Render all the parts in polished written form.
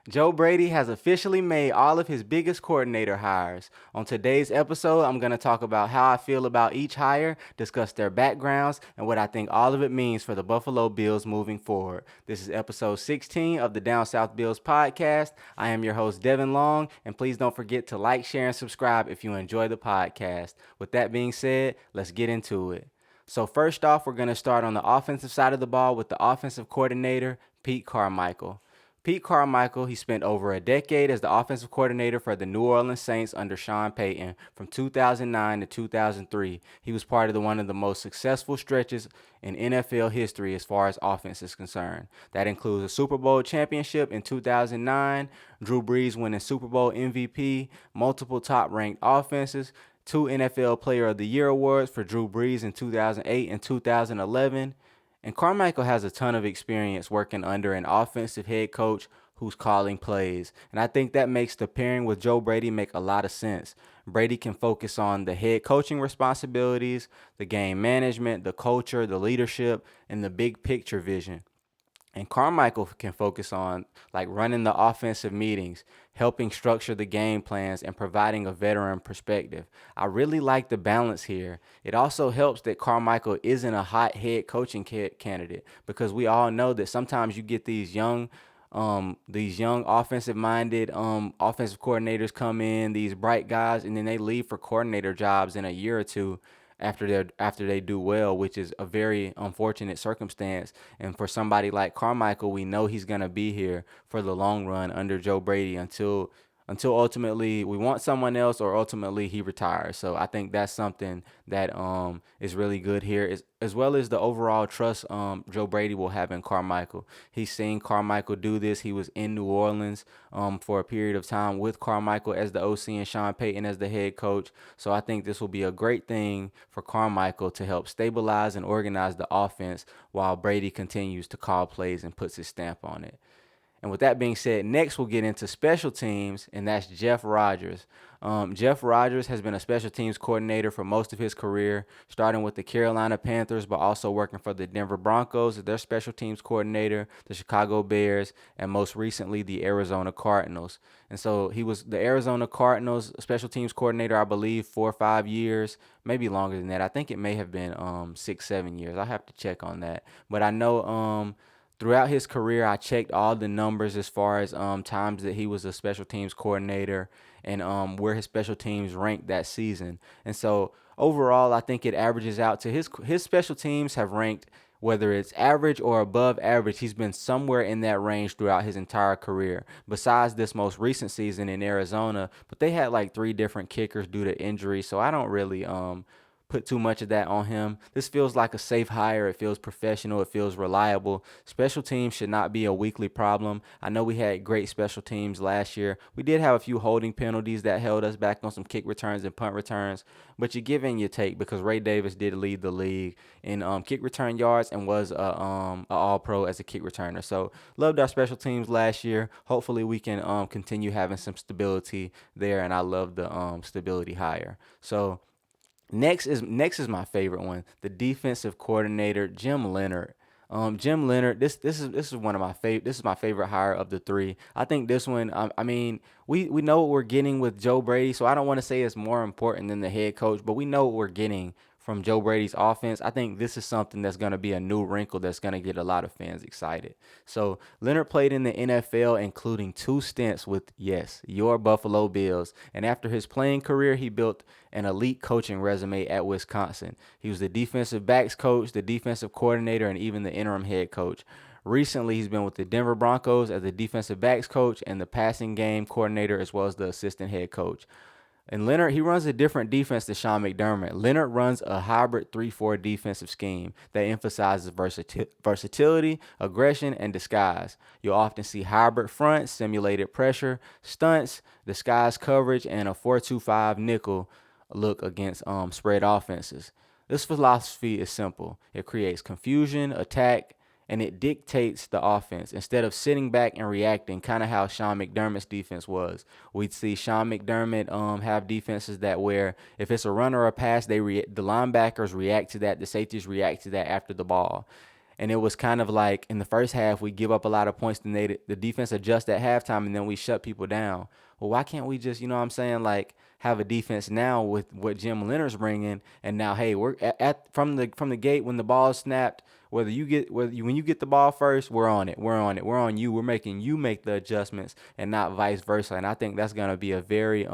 Joe Brady has officially made all of his biggest coordinator hires. On today's episode, I'm going to talk about how I feel about each hire, discuss their backgrounds, and what I think all of it means for the Buffalo Bills moving forward. This is episode 16 of the DownSouth Bills Podcast. I am your host, Devin Long, and please don't forget to like, share, and subscribe if you enjoy the podcast. With that being said, let's get into it. So, first off, we're going to start on the offensive side of the ball with the offensive coordinator, Pete Carmichael. Pete Carmichael, he spent over a decade as the offensive coordinator for the New Orleans Saints under Sean Payton from 2009 to 2003. He was part of one of the most successful stretches in NFL history as far as offense is concerned. That includes a Super Bowl championship in 2009, Drew Brees winning Super Bowl MVP, multiple top-ranked offenses, two NFL Player of the Year awards for Drew Brees in 2008 and 2011, and Carmichael has a ton of experience working under an offensive head coach who's calling plays. And I think that makes the pairing with Joe Brady make a lot of sense. Brady can focus on the head coaching responsibilities, the game management, the culture, the leadership, and the big picture vision. And Carmichael can focus on like running the offensive meetings, helping structure the game plans, and providing a veteran perspective. I really like the balance here. It also helps that Carmichael isn't a hot head coaching candidate because we all know that sometimes you get these young offensive-minded offensive coordinators come in, these bright guys, and then they leave for coordinator jobs in a year or two after they do well, which is a very unfortunate circumstance. And for somebody like Carmichael, we know he's gonna be here for the long run under Joe Brady until ultimately we want someone else or ultimately he retires. So I think that's something that is really good here, as well as the overall trust Joe Brady will have in Carmichael. He's seen Carmichael do this. He was in New Orleans for a period of time with Carmichael as the OC and Sean Payton as the head coach. So I think this will be a great thing for Carmichael to help stabilize and organize the offense while Brady continues to call plays and puts his stamp on it. And with that being said, next we'll get into special teams, and that's Jeff Rodgers. Jeff Rodgers has been a special teams coordinator for most of his career, starting with the Carolina Panthers, but also working for the Denver Broncos as their special teams coordinator, the Chicago Bears, and most recently the Arizona Cardinals. And so he was the Arizona Cardinals special teams coordinator, I believe, 4 or 5 years, maybe longer than that. I think it may have been 6, 7 years. I'll have to check on that. But I know throughout his career, I checked all the numbers as far as times that he was a special teams coordinator and where his special teams ranked that season. And so overall, I think it averages out to his special teams have ranked, whether it's average or above average, he's been somewhere in that range throughout his entire career. Besides this most recent season in Arizona, but they had like three different kickers due to injury, so I don't really put too much of that on him. This feels like a safe hire. It feels professional. It feels reliable. Special teams should not be a weekly problem. I know we had great special teams last year. We did have a few holding penalties that held us back on some kick returns and punt returns, but you give and you take because Ray Davis did lead the league in kick return yards and was a All-Pro as a kick returner. So loved our special teams last year. Hopefully we can continue having some stability there, and I love the stability hire. So next is my favorite one, the defensive coordinator, Jim Leonhard. Jim Leonhard, this is one of my favorite. This is my favorite hire of the three. I think this one. I mean, we know what we're getting with Joe Brady, so I don't want to say it's more important than the head coach, but we know what we're getting from Joe Brady's offense. I think this is something that's going to be a new wrinkle that's going to get a lot of fans excited. So Leonard played in the NFL, including two stints with, yes, your Buffalo Bills. And after his playing career, he built an elite coaching resume at Wisconsin. He was the defensive backs coach, the defensive coordinator, and even the interim head coach. Recently, he's been with the Denver Broncos as the defensive backs coach and the passing game coordinator, as well as the assistant head coach. And Leonard, he runs a different defense than Sean McDermott. Leonard runs a hybrid 3-4 defensive scheme that emphasizes versatility, aggression, and disguise. You'll often see hybrid fronts, simulated pressure, stunts, disguise coverage, and a 4-2-5 nickel look against spread offenses. This philosophy is simple. It creates confusion, attack, and it dictates the offense instead of sitting back and reacting, kind of how Sean McDermott's defense was. We'd see Sean McDermott have defenses that where if it's a run or a pass, the linebackers react to that, the safeties react to that after the ball. And it was kind of like in the first half, we give up a lot of points, then the defense adjusts at halftime, and then we shut people down. Well, why can't we just, you know what I'm saying, like have a defense now with what Jim Leonhard's bringing, and now, hey, we're from the gate when the ball is snapped. When you get the ball first, we're on it. We're on it. We're on you. We're making you make the adjustments and not vice versa. And I think that's gonna be a very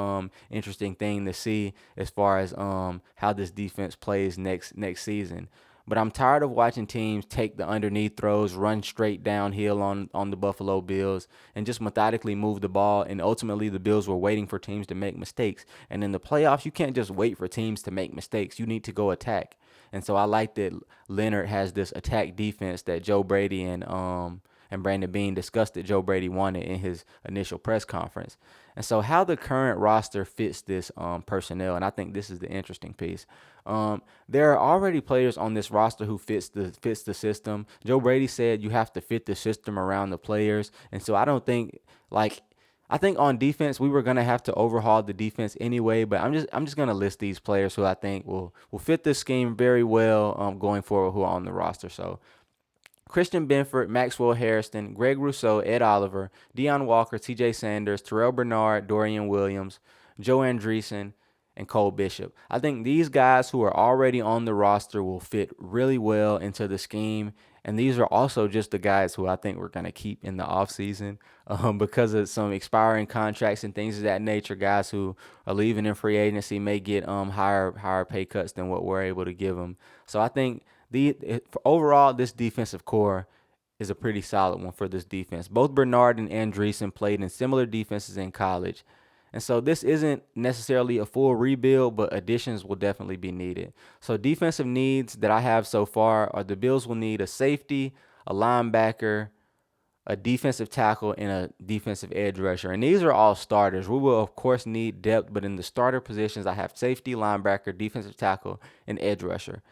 interesting thing to see as far as how this defense plays next season. But I'm tired of watching teams take the underneath throws, run straight downhill on the Buffalo Bills, and just methodically move the ball. And ultimately, the Bills were waiting for teams to make mistakes. And in the playoffs, you can't just wait for teams to make mistakes. You need to go attack. And so I like that Leonard has this attack defense that Joe Brady and Brandon Beane discussed that Joe Brady wanted in his initial press conference. And so how the current roster fits this personnel, and I think this is the interesting piece. There are already players on this roster who fits the system. Joe Brady said you have to fit the system around the players, and so I think on defense we were gonna have to overhaul the defense anyway. But I'm just gonna list these players who I think will fit this scheme very well going forward who are on the roster. So Christian Benford, Maxwell Harrison, Greg Rousseau, Ed Oliver, Deion Walker, T.J. Sanders, Terrell Bernard, Dorian Williams, Joe Andreessen, and Cole Bishop. I think these guys who are already on the roster will fit really well into the scheme. And these are also just the guys who I think we're going to keep in the offseason because of some expiring contracts and things of that nature. Guys who are leaving in free agency may get higher pay cuts than what we're able to give them. So I think overall, this defensive core is a pretty solid one for this defense. Both Bernard and Andreessen played in similar defenses in college. And so this isn't necessarily a full rebuild, but additions will definitely be needed. So defensive needs that I have so far are the Bills will need a safety, a linebacker, a defensive tackle, and a defensive edge rusher. And these are all starters. We will, of course, need depth, but in the starter positions, I have safety, linebacker, defensive tackle, and edge rusher.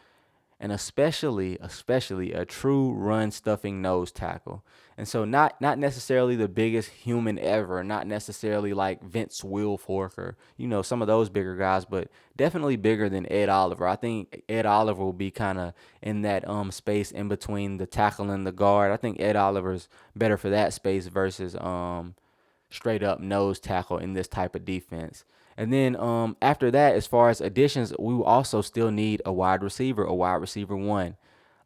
And especially a true run stuffing nose tackle. And so not necessarily the biggest human ever, not necessarily like Vince Wilfork or, some of those bigger guys, but definitely bigger than Ed Oliver. I think Ed Oliver will be kind of in that space in between the tackle and the guard. I think Ed Oliver's better for that space versus straight up nose tackle in this type of defense. And then after that, as far as additions, we will also still need a wide receiver one.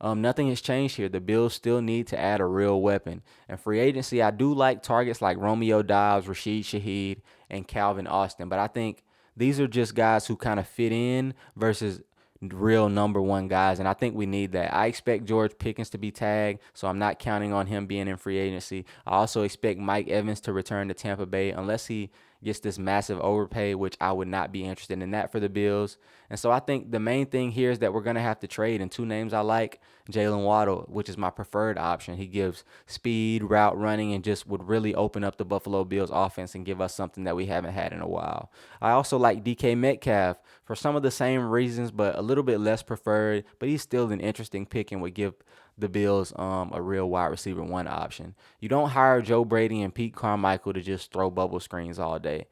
Nothing has changed here. The Bills still need to add a real weapon. And free agency, I do like targets like Romeo Doubs, Rashid Shaheed, and Calvin Austin. But I think these are just guys who kind of fit in versus real number one guys, and I think we need that. I expect George Pickens to be tagged, so I'm not counting on him being in free agency. I also expect Mike Evans to return to Tampa Bay unless he gets this massive overpay, which I would not be interested in that for the Bills. And so I think the main thing here is that we're going to have to trade, and two names I like, Jalen Waddle, which is my preferred option. He gives speed, route running, and just would really open up the Buffalo Bills offense and give us something that we haven't had in a while. I also like DK Metcalf for some of the same reasons, but a little bit less preferred, but he's still an interesting pick and would give the Bills a real wide receiver one option. You don't hire Joe Brady and Pete Carmichael to just throw bubble screens all day.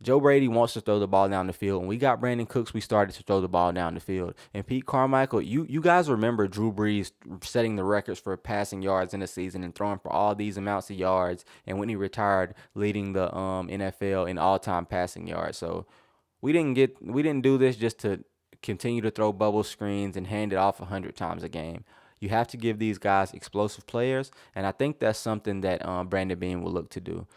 Joe Brady wants to throw the ball down the field. When we got Brandon Cooks, we started to throw the ball down the field. And Pete Carmichael, you guys remember Drew Brees setting the records for passing yards in the season and throwing for all these amounts of yards. And when he retired, leading the NFL in all-time passing yards. So we didn't do this just to continue to throw bubble screens and hand it off 100 times a game. You have to give these guys explosive players, and I think that's something that Brandon Beane will look to do.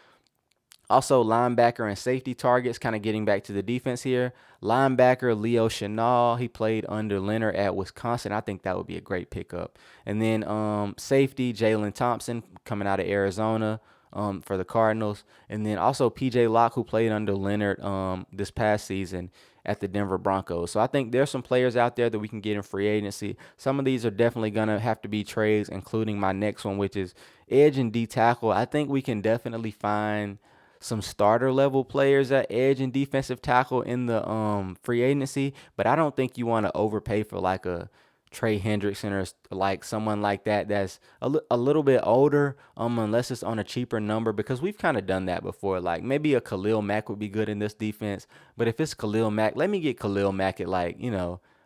Also, linebacker and safety targets, kind of getting back to the defense here. Linebacker Leo Chenal, he played under Leonard at Wisconsin. I think that would be a great pickup. And then safety Jalen Thompson coming out of Arizona for the Cardinals. And then also P.J. Locke, who played under Leonard this past season at the Denver Broncos. So I think there's some players out there that we can get in free agency. Some of these are definitely going to have to be trades, including my next one, which is edge and D tackle. I think we can definitely find some starter level players at edge and defensive tackle in the free agency, but I don't think you want to overpay for like a Trey Hendrickson or like someone like that that's a little bit older, unless it's on a cheaper number, because we've kind of done that before. Like maybe a Khalil Mack would be good in this defense, but if it's Khalil Mack, let me get Khalil Mack at like,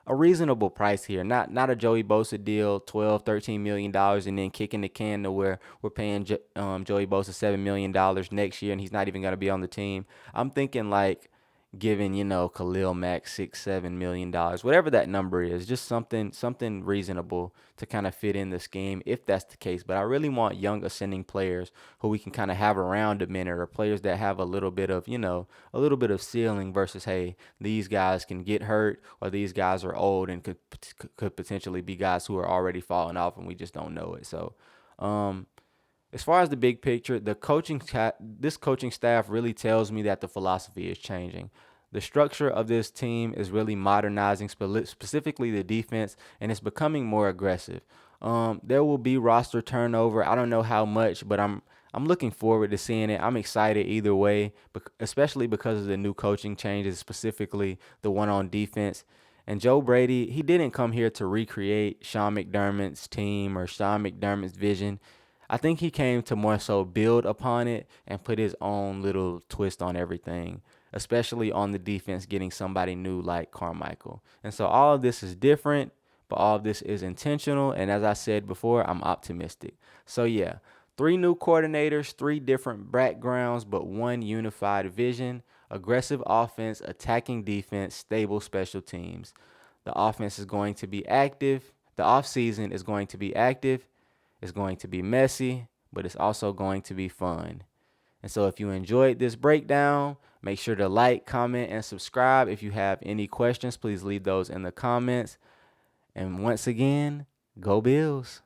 a reasonable price here. Not a Joey Bosa deal, 12, $13 million, and then kicking the can to where we're paying Joey Bosa $7 million next year, and he's not even going to be on the team. I'm thinking like giving Khalil Mack $6, $7 million, whatever that number is, just something reasonable to kind of fit in the scheme if that's the case. But I really want young ascending players who we can kind of have around a minute, or players that have a little bit of ceiling versus, hey, these guys can get hurt, or these guys are old and could potentially be guys who are already falling off and we just don't know it. So as far as the big picture, this coaching staff really tells me that the philosophy is changing. The structure of this team is really modernizing, specifically the defense, and it's becoming more aggressive. There will be roster turnover. I don't know how much, but I'm looking forward to seeing it. I'm excited either way, especially because of the new coaching changes, specifically the one on defense. And Joe Brady, he didn't come here to recreate Sean McDermott's team or Sean McDermott's vision. I think he came to more so build upon it and put his own little twist on everything, especially on the defense, getting somebody new like Carmichael. And so all of this is different, but all of this is intentional. And as I said before, I'm optimistic. So yeah, 3 new coordinators, 3 different backgrounds, but 1 unified vision: aggressive offense, attacking defense, stable special teams. The offense is going to be active. The offseason is going to be active. It's going to be messy, but it's also going to be fun. And so if you enjoyed this breakdown, make sure to like, comment, and subscribe. If you have any questions, please leave those in the comments. And once again, go Bills.